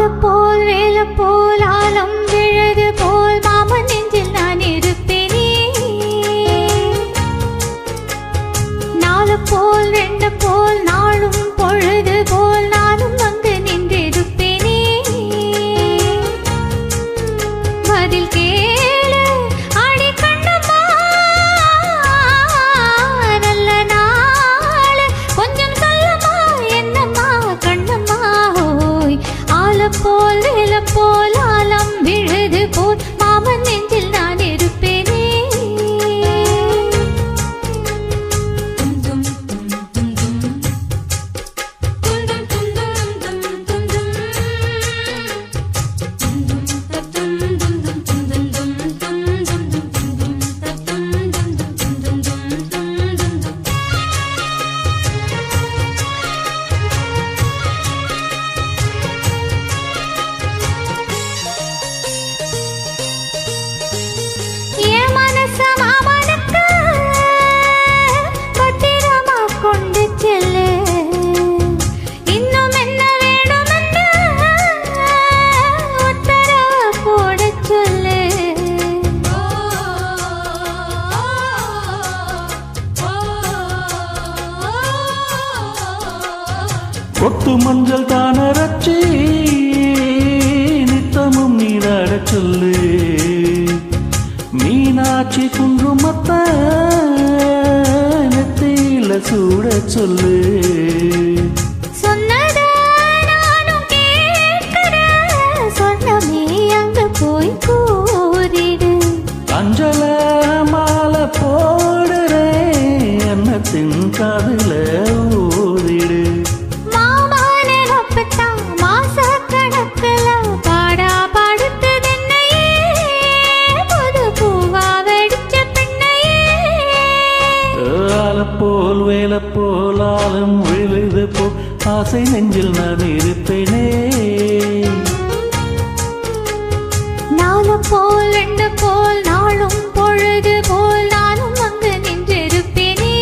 ஆலப்போல் வேலப்போல் ஆலம் விழது போல் மாமன் நெஞ்சில் நான் இருப்பேனே. நாலு போல் ரெண்டு போல் நாளும் பொழுது போல் நானும் அங்கு நின்றிருப்பேனே. பதில் கேளு அடி கண்ணம்மா, நல்ல நாள் கொஞ்சம் சொல்லம்மா என்னம்மா கண்ணம்மா. ஓய் ஆலப்போல் வேலப்போல் ஆலம் விழுது போல் மாமன் நெஞ்சில் நான் இருப்பேனே. என் மனச மாமனுக்கு பத்திரமா கொண்டு செல்லு. இன்னும் என்ன வேணுமென்று உத்தரவு போடச் சொல்லு. கொட்டு மஞ்சள் தானரச்சி நித்தமும் நீராடச் சொல்லு. மீனாட்சி குங்குமத்த நெத்தியில சூடச் சொல்லு. சொன்னதை நானும் கேட்கிறேன், சொன்னமே அங்கு போய் கூறிடு. அஞ்சல மாலை போடுறேன் எண்ணத்தின் காதுல ஊதிடு. மாமானே ஒப்பத்தான் மாசக்கணக்குல பாடா படுத்ததென்னையே, புது பூவா வெடிச்ச பெண்ணையே. ஆலப்போல் வேலப்போல் ஆலம் விழுது போல் ஆசை நெஞ்சில் நான் இருப்பேனே. நாலு போல் ரெண்டு போல் நாளும் பொழுது போல் நானும் அங்கு நின்றிருப்பேனே.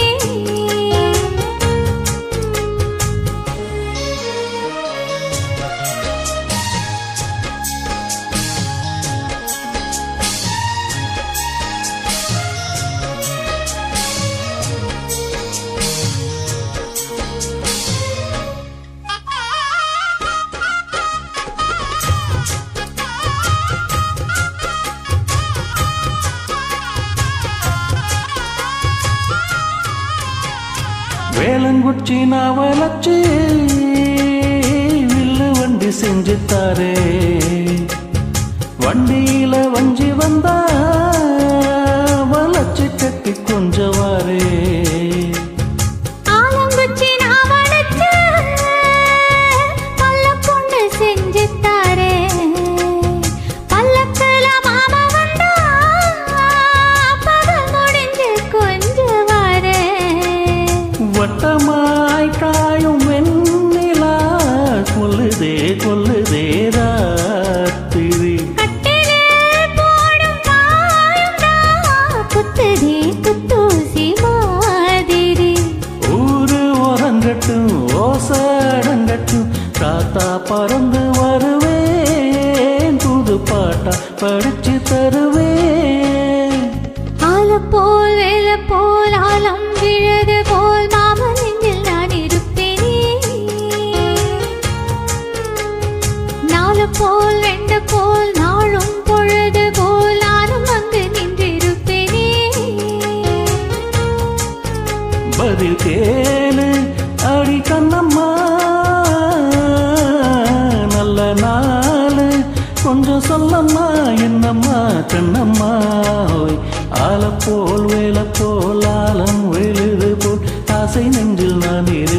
வேலங்குச்சி நாவலச்சு வில்லு வண்டி செஞ்சு தாரே. வண்டியில வஞ்சி வந்தா வளச்சு கட்டி கொஞ்சவாரே. ஆலங்குச்சி நாவலச்சு பல்லக்கொண்டு செஞ்சு தாரே. பல்லக்குல மாமா வந்தா பகல் முடிஞ்சு கொஞ்சம் வாரே. வட்டமாய் காயும் வெண்ணிலா கொல்லுதே கொல்லுதே ராத்திரி. கட்டிலே போடும் காயம்டா குத்துதே குத்தூசி மாதிரி. ஊரு உறங்கட்டும் ஓசடங்கட்டும் காத்தா பறந்து வருவேன், புது பாட்டா படிச்சு தருவேன். ஆலப்போல் வேலப்போல் ஆலம் விழது போல் மாமன் நெஞ்சில் நான் இருப்பேனே. நாலு போல் ரெண்டு போல் நாளும் பொழுது போல் நானும் அங்கு நின்றிருப்பேனே. பதில் கேளு அடி கண்ணம்மா, நல்ல நாள் கொஞ்சம் சொல்லம்மா என்னம்மா கண்ணம்மா. ஓய் ஆலப்போல் வேலப்போல் ஆலம் விழுது போல் ஆசை நெஞ்சில் நான் இரு